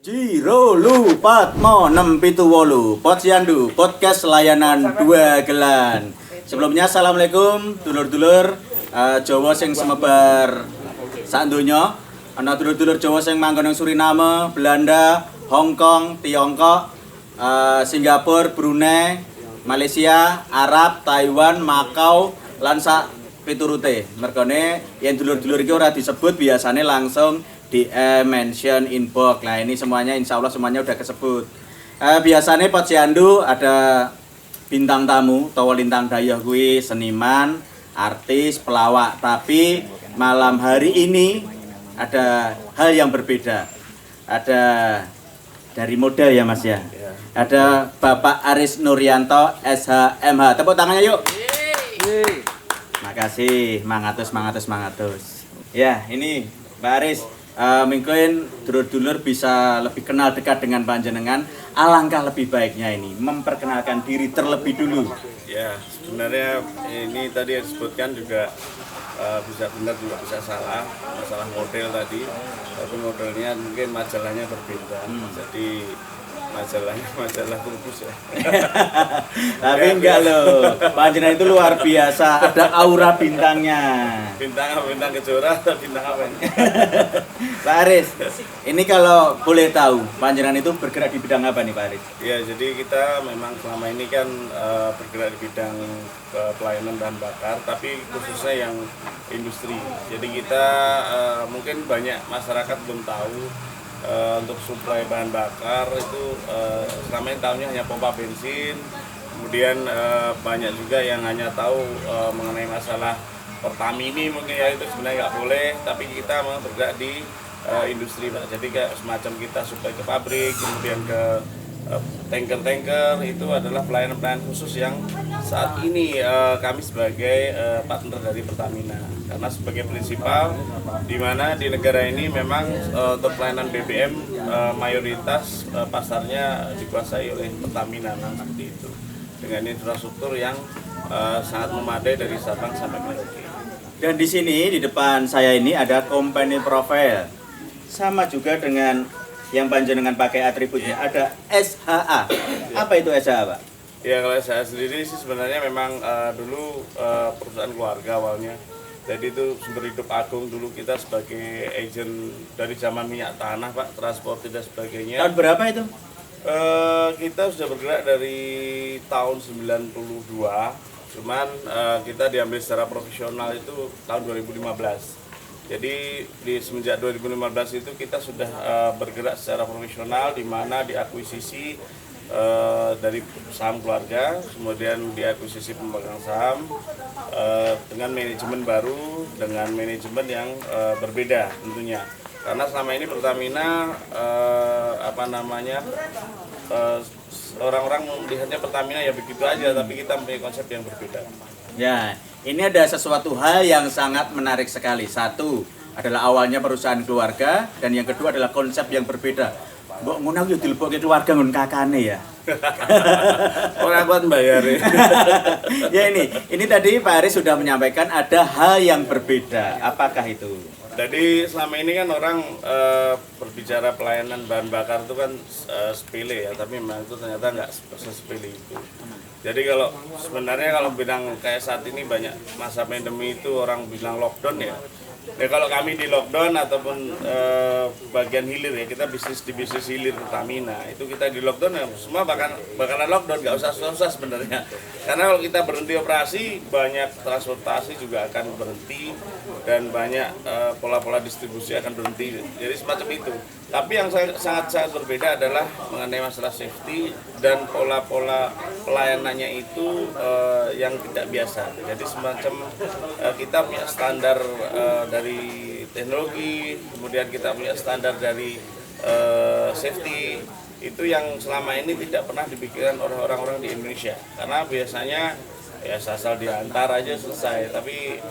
Jiro Lu Patmo 678 Posyandu Podcast Layanan 2 Gelan. Sebelumnya assalamualaikum dulur-dulur Jawa sing semebar sak donya. Ana dulur-dulur Jawa sing manggon ing Suriname, Belanda, Hong Kong, Tiongkok, Singapura, Brunei, Malaysia, Arab, Taiwan, Makau lan sak piturute. Mergone yen dulur-dulur iki ora disebut biasane langsung di mention inbox. Nah ini semuanya insya Allah semuanya udah kesebut. Biasanya Posyandu ada bintang tamu atau lintang dayah gue seniman, artis, pelawak. Tapi malam hari ini ada hal yang berbeda. Ada dari model ya Mas ya. Ada Bapak Aris Nuryanto SHMH. Tepuk tangannya yuk. Makasih, mangatus. Ya ini Mbak Aris. Mungkin dulur-dulur bisa lebih kenal dekat dengan panjenengan. Alangkah lebih baiknya ini memperkenalkan diri terlebih dulu. Ya, sebenarnya ini tadi yang disebutkan juga bisa benar juga bisa salah. Masalah model tadi, tapi modelnya mungkin majalahnya berbeda. Jadi majalah kursus ya. Tapi enggak loh, panjenengan itu luar biasa, ada aura bintangnya. Bintang kejora atau bintang apa ini? Pak Aris, ini kalau boleh tahu, panjenengan itu bergerak di bidang apa nih Pak Aris? Ya, jadi kita memang selama ini kan bergerak di bidang pelayanan bahan bakar, tapi khususnya yang industri. Jadi kita mungkin banyak masyarakat belum tahu untuk suplai bahan bakar itu selama ini tahunya hanya pompa bensin. Kemudian banyak juga yang hanya tahu mengenai masalah Pertamini, mungkin ya itu sebenarnya nggak boleh, tapi kita memang bergerak di industri Pak. Jadi kayak semacam kita suplai ke pabrik, kemudian ke tanker-tanker, itu adalah pelayanan-pelayanan khusus yang saat ini kami sebagai partner dari Pertamina. Karena sebagai prinsipal, di mana di negara ini memang untuk pelayanan BBM mayoritas pasarnya dikuasai oleh Pertamina, seperti itu. Dengan infrastruktur yang sangat memadai dari Sabang sampai Merauke. Dan di sini di depan saya ini ada company profile. Sama juga dengan yang panjenengan pakai atributnya, ada SHA. Apa itu SHA, Pak? Ya, kalau saya sendiri sih sebenarnya memang dulu perusahaan keluarga awalnya. Jadi itu sumber hidup agung dulu kita sebagai agent dari zaman minyak tanah Pak, transportasi dan sebagainya. Tahun berapa itu? Kita sudah bergerak dari tahun 92, cuman kita diambil secara profesional itu tahun 2015. Jadi semenjak 2015 itu kita sudah bergerak secara profesional, di mana diakuisisi dari saham keluarga, kemudian diakuisisi pemegang saham dengan manajemen baru, dengan manajemen yang berbeda tentunya. Karena selama ini Pertamina orang-orang melihatnya Pertamina ya begitu aja, tapi kita mempunyai konsep yang berbeda. Ya, ini ada sesuatu hal yang sangat menarik sekali. Satu adalah awalnya perusahaan keluarga, dan yang kedua adalah konsep yang berbeda. Mbok ngono yo dilebokke keluarga ngon kakane ya. Ora kuat bayar. Ya ini tadi Pak Aris sudah menyampaikan ada hal yang berbeda. Apakah itu? Jadi selama ini kan orang berbicara pelayanan bahan bakar itu kan sepele ya, tapi memang itu ternyata nggak sepele itu. Jadi kalau sebenarnya kalau bilang kayak saat ini banyak masa pandemi itu orang bilang lockdown ya. Ya kalau kami di lockdown ataupun bagian hilir ya, kita bisnis di bisnis hilir Pertamina, itu kita di lockdown ya semua bakalan lockdown, nggak usah susah sebenarnya. Karena kalau kita berhenti operasi, banyak transportasi juga akan berhenti dan banyak pola-pola distribusi akan berhenti. Jadi semacam itu. Tapi yang sangat berbeda adalah mengenai masalah safety dan pola-pola pelayanannya itu yang tidak biasa. Jadi semacam kita punya standar dari teknologi, kemudian kita punya standar dari safety, itu yang selama ini tidak pernah dipikirkan oleh orang-orang di Indonesia. Karena biasanya ya asal diantar aja selesai, tapi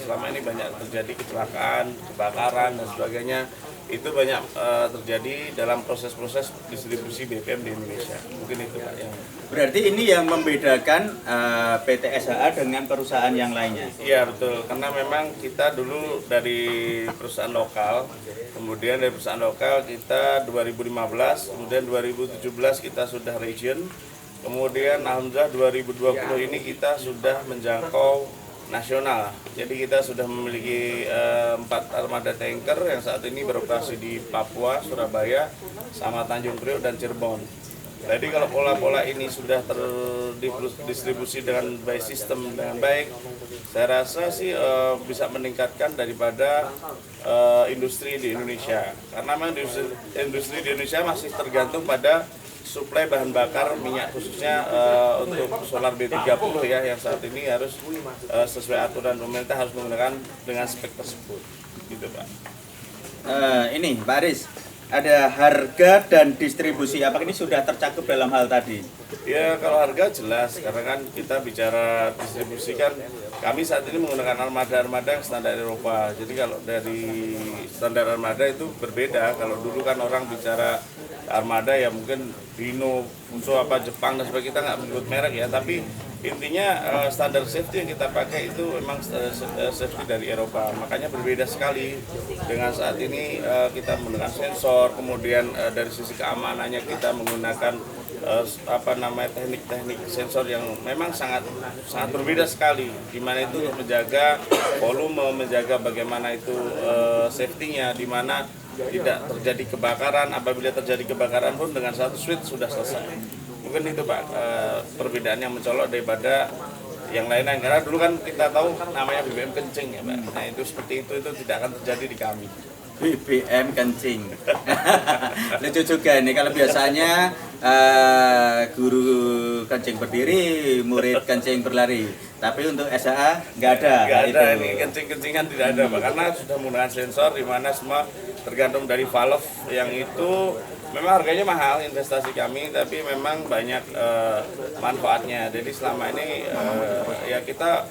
selama ini banyak terjadi kecelakaan, kebakaran dan sebagainya. itu banyak terjadi dalam proses-proses distribusi BBM di Indonesia. Mungkin itu Pak yang. Berarti ini yang membedakan PT SHA dengan perusahaan yang lainnya. Iya betul, karena memang kita dulu dari perusahaan lokal, kemudian dari perusahaan lokal kita 2015, kemudian 2017 kita sudah region, kemudian alhamdulillah 2020 ini kita sudah menjangkau nasional. Jadi kita sudah memiliki 4 armada tanker yang saat ini beroperasi di Papua, Surabaya, sama Tanjung Priok dan Cirebon. Jadi kalau pola-pola ini sudah terdistribusi dengan baik, sistem dengan baik, saya rasa sih bisa meningkatkan daripada industri di Indonesia. Karena memang industri di Indonesia masih tergantung pada suplai bahan bakar minyak, khususnya untuk solar B30 ya, yang saat ini harus sesuai aturan pemerintah harus menggunakan dengan spek tersebut, gitu Pak. Ini Pak Aris, ada harga dan distribusi, apakah ini sudah tercakup dalam hal tadi? Ya kalau harga jelas, karena kan kita bicara distribusi kan, kami saat ini menggunakan armada-armada yang standar Eropa. Jadi kalau dari standar armada itu berbeda. Kalau dulu kan orang bicara armada ya mungkin Dino, Fuso apa Jepang dan sebagainya, kita nggak menyebut merek ya, tapi intinya standar safety yang kita pakai itu memang safety dari Eropa. Makanya berbeda sekali dengan saat ini kita menggunakan sensor, kemudian dari sisi keamanannya kita menggunakan teknik-teknik sensor yang memang sangat berbeda sekali, di mana itu untuk menjaga volume, menjaga bagaimana itu safety-nya, di mana tidak terjadi kebakaran. Apabila terjadi kebakaran pun dengan satu switch sudah selesai. Mungkin itu Pak perbedaan yang mencolok daripada yang lain-lain, karena dulu kan kita tahu namanya BBM kencing ya Pak. Nah itu seperti itu tidak akan terjadi di kami. BBM kencing. Lucu juga nih, kalau biasanya guru kencing berdiri, murid kencing berlari. Tapi untuk SHA nggak ada. Nggak ada, ini kencing-kencingan tidak ada Pak, karena sudah menggunakan sensor di mana semua tergantung dari valve yang itu. Memang harganya mahal investasi kami, tapi memang banyak manfaatnya. Jadi selama ini ya kita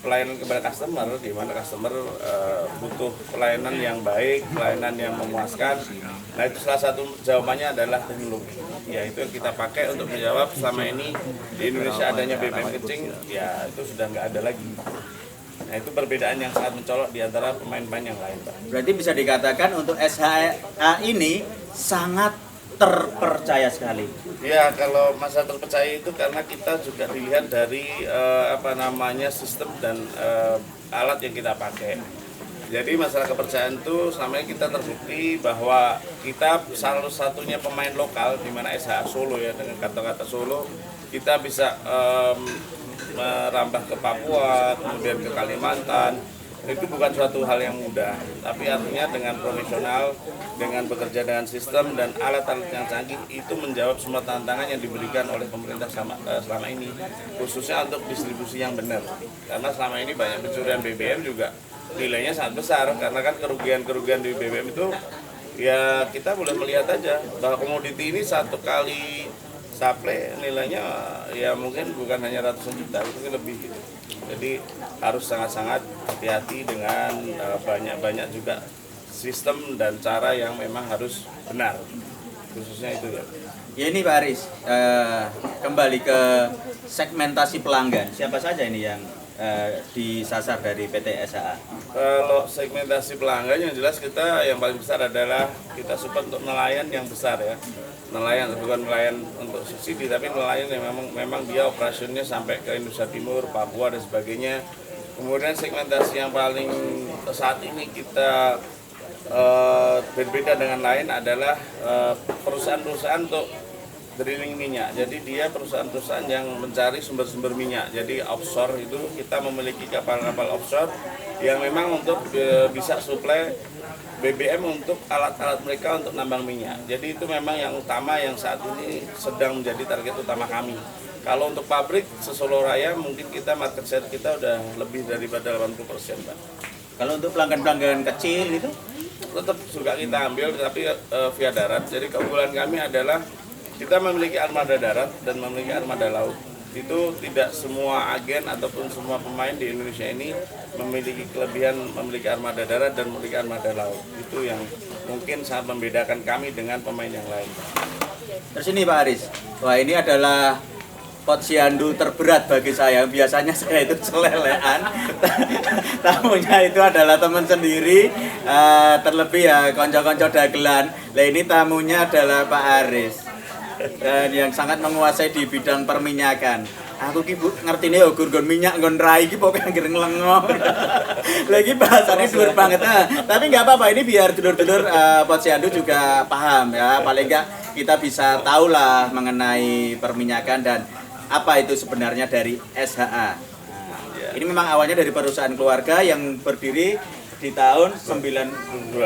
pelayanan kepada customer, di mana customer butuh pelayanan yang baik, pelayanan yang memuaskan. Nah itu salah satu jawabannya adalah teknologi. Ya itu yang kita pakai untuk menjawab selama ini di Indonesia adanya BBM kencing, ya itu sudah nggak ada lagi. Nah itu perbedaan yang sangat mencolok di antara pemain-pemain yang lain Pak. Berarti bisa dikatakan untuk SHA ini sangat terpercaya sekali. Ya kalau masa terpercaya itu karena kita juga dilihat dari sistem dan alat yang kita pakai. Jadi masalah kepercayaan itu selama ini kita terbukti bahwa kita salah satunya pemain lokal, di mana SHA Solo ya, dengan kata-kata Solo kita bisa merambah ke Papua, kemudian ke Kalimantan. Itu bukan suatu hal yang mudah, tapi artinya dengan profesional, dengan bekerja dengan sistem dan alat-alat yang canggih, itu menjawab semua tantangan yang diberikan oleh pemerintah selama ini, khususnya untuk distribusi yang benar. Karena selama ini banyak pencurian BBM juga nilainya sangat besar, karena kan kerugian di BBM itu ya kita boleh melihat aja bahwa komoditi ini satu kali supply nilainya ya mungkin bukan hanya ratusan juta, itu lebih gitu. Jadi harus sangat-sangat hati-hati dengan banyak-banyak juga sistem dan cara yang memang harus benar, khususnya itu ya. Ya ini Pak Aris, kembali ke segmentasi pelanggan, siapa saja ini yang disasar dari PT SHA? Kalau segmentasi pelanggan yang jelas kita yang paling besar adalah kita support untuk nelayan yang besar ya. Nelayan bukan nelayan untuk subsidi, tapi nelayan yang memang dia operasionalnya sampai ke Indonesia Timur, Papua dan sebagainya. Kemudian segmentasi yang paling saat ini kita berbeda dengan lain adalah perusahaan-perusahaan untuk drilling minyak. Jadi dia perusahaan-perusahaan yang mencari sumber-sumber minyak. Jadi offshore itu kita memiliki kapal-kapal offshore yang memang untuk bisa supply BBM untuk alat-alat mereka untuk nambang minyak. Jadi itu memang yang utama yang saat ini sedang menjadi target utama kami. Kalau untuk pabrik Solo Raya mungkin kita market share kita udah lebih daripada 80% Pak. Kalau untuk pelanggan-pelanggan kecil itu? Tetap juga kita ambil tapi via darat. Jadi keunggulan kami adalah kita memiliki armada darat dan memiliki armada laut. Itu tidak semua agen ataupun semua pemain di Indonesia ini memiliki kelebihan memiliki armada darat dan memiliki armada laut. Itu yang mungkin sangat membedakan kami dengan pemain yang lain. Terus ini Pak Aris, wah ini adalah posyandu terberat bagi saya. Biasanya saya itu celelean, tamunya itu adalah teman sendiri, terlebih ya konco-konco dagelan. Nah ini tamunya adalah Pak Aris, dan yang sangat menguasai di bidang perminyakan. Aku ki Bu ngertine yo gur minyak nggon rai iki pokoke anggere nglengok. Lagi bahasane dhuwur banget. Tapi nggak apa-apa, ini biar dulur-dulur posyandu juga paham ya. Paling enggak kita bisa tahu lah mengenai perminyakan dan apa itu sebenarnya dari SHA. Ini memang awalnya dari perusahaan keluarga yang berdiri di tahun 92.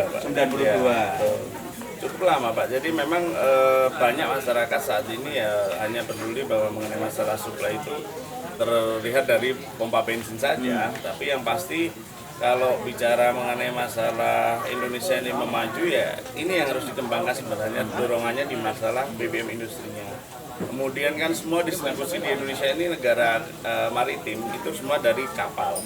Cukup lama Pak, jadi memang banyak masyarakat saat ini ya hanya peduli bahwa mengenai masalah suplai itu terlihat dari pompa bensin saja. Tapi yang pasti kalau bicara mengenai masalah Indonesia ini memaju ya ini yang harus dikembangkan sebenarnya, dorongannya di masalah BBM industrinya. Kemudian kan semua distribusi di Indonesia ini negara maritim itu semua dari kapal.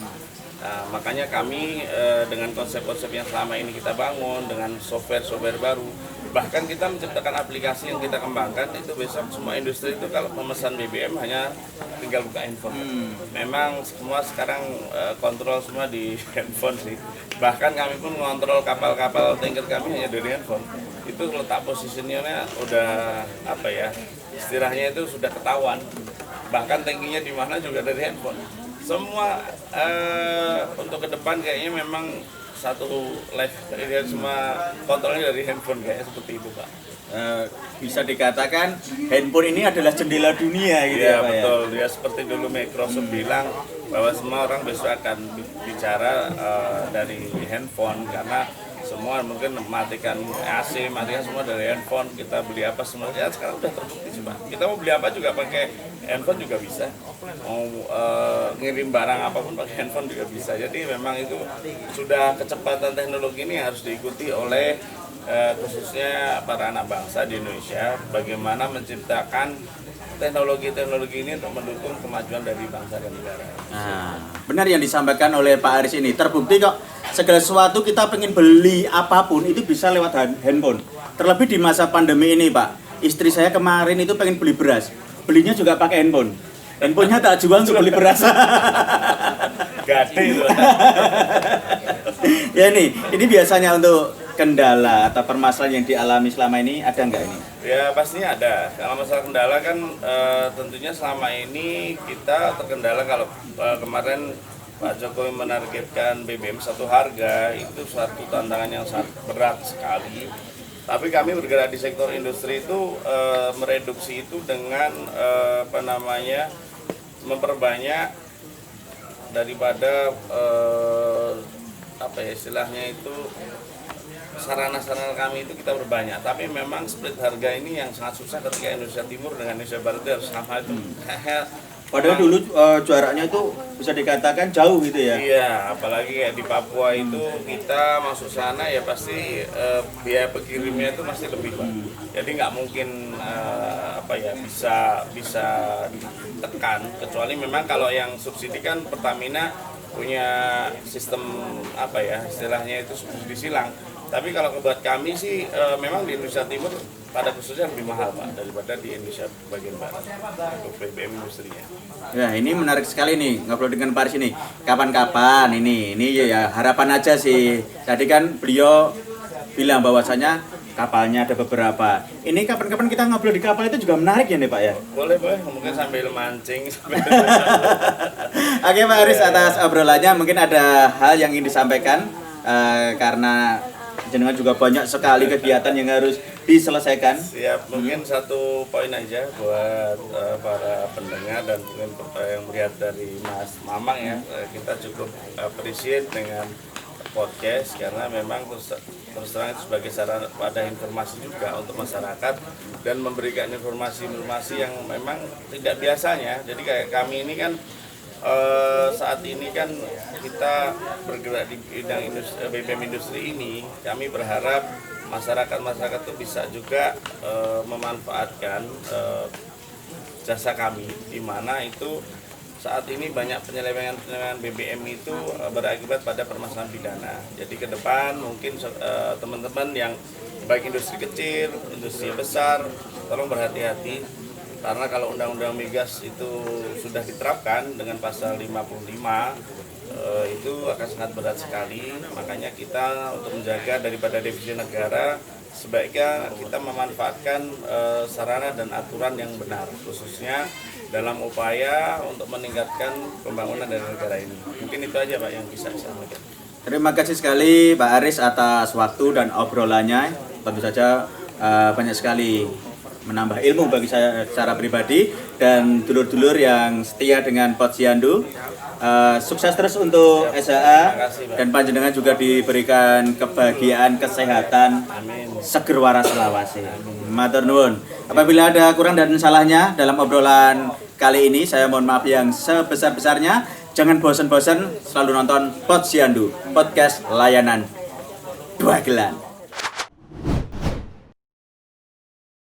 Nah, makanya kami dengan konsep-konsep yang selama ini kita bangun dengan software baru, bahkan kita menciptakan aplikasi yang kita kembangkan itu besok semua industri itu kalau memesan BBM hanya tinggal buka handphone. Memang semua sekarang kontrol semua di handphone sih. Bahkan kami pun mengontrol kapal-kapal tanker kami hanya dari handphone. Itu letak posisinya udah apa ya, istilahnya itu sudah ketahuan. Bahkan tankinya di mana juga dari handphone. Semua untuk ke depan kayaknya memang satu live dari semua kontrolnya dari handphone kayaknya seperti itu Pak. Bisa dikatakan handphone ini adalah jendela dunia gitu ya, ya Pak betul. ya. Ya seperti dulu Microsoft bilang bahwa semua orang besok akan bicara dari handphone karena semua mungkin matikan AC, matikan semua dari handphone. Kita beli apa semua ya sekarang udah terbukti sih Pak. Kita mau beli apa juga pakai handphone juga bisa. Mau ngirim barang apapun pakai handphone juga bisa. Jadi memang itu sudah kecepatan teknologi ini harus diikuti oleh khususnya para anak bangsa di Indonesia. Bagaimana menciptakan teknologi-teknologi ini untuk mendukung kemajuan dari bangsa dan negara. Nah, benar yang disampaikan oleh Pak Aris ini. Terbukti kok segala sesuatu kita pengen beli apapun itu bisa lewat handphone. Terlebih di masa pandemi ini Pak. Istri saya kemarin itu pengen beli beras. Belinya juga pakai handphone. Handphonenya tak jual untuk beli beras. Gade itu. Ya nih, ini biasanya untuk kendala atau permasalahan yang dialami selama ini ada nggak ini? Ya pastinya ada. Kalau masalah kendala kan tentunya selama ini kita terkendala kalau kemarin Pak Jokowi menargetkan BBM satu harga itu suatu tantangan yang sangat berat sekali. Tapi kami bergerak di sektor industri itu mereduksi itu dengan memperbanyak daripada istilahnya itu sarana-sarana kami itu kita berbanyak. Tapi memang split harga ini yang sangat susah ketika Indonesia Timur dengan Indonesia Barat itu harus sama itu. Padahal dulu jaraknya itu bisa dikatakan jauh gitu ya? Iya, apalagi kayak di Papua itu kita masuk sana ya pasti biaya pengirimnya itu masih lebih Pak. Jadi nggak mungkin bisa ditekan, kecuali memang kalau yang subsidi kan Pertamina punya sistem istilahnya itu subsidi silang. Tapi kalau buat kami sih memang di Indonesia Timur pada khususnya lebih mahal Pak daripada di Indonesia bagian barat untuk BBM industrinya. Ya ini menarik sekali nih ngobrol dengan Pak Aris ini. Kapan-kapan ini ya harapan aja sih. Tadi kan beliau bilang bahwasanya kapalnya ada beberapa. Ini kapan-kapan kita ngobrol di kapal itu juga menarik ya nih Pak ya? Boleh, mungkin sambil mancing. Oke Pak Aris, atas obrolannya mungkin ada hal yang ingin disampaikan karena jenengan juga banyak sekali kegiatan yang harus diselesaikan. Siap, mungkin satu poin aja buat para pendengar dan mungkin yang melihat dari Mas Mamang ya, kita cukup appreciate dengan podcast karena memang terus terang itu sebagai sarana pada informasi juga untuk masyarakat dan memberikan informasi-informasi yang memang tidak biasanya. Jadi kayak kami ini kan saat ini kan kita bergerak di bidang BBM industri ini, kami berharap masyarakat itu bisa juga memanfaatkan jasa kami, di mana itu saat ini banyak penyelewengan BBM itu berakibat pada permasalahan pidana. Jadi ke depan mungkin teman-teman yang baik industri kecil, industri besar, tolong berhati-hati karena kalau Undang-Undang Migas itu sudah diterapkan dengan pasal 55 itu akan sangat berat sekali. Makanya kita untuk menjaga daripada defisit negara sebaiknya kita memanfaatkan sarana dan aturan yang benar, khususnya dalam upaya untuk meningkatkan pembangunan dari negara ini. Mungkin itu aja Pak yang bisa saya sampaikan. Terima kasih sekali Pak Aris atas waktu dan obrolannya. Tentu saja banyak sekali menambah ilmu bagi saya secara pribadi dan dulur-dulur yang setia dengan Posyandu. Sukses terus untuk SHA dan panjenengan juga diberikan kebahagiaan, kesehatan, seger waras selawase. Matur nuwun. Apabila ada kurang dan salahnya dalam obrolan kali ini, saya mohon maaf yang sebesar-besarnya. Jangan bosan-bosan selalu nonton Posyandu, podcast layanan 2 gelan.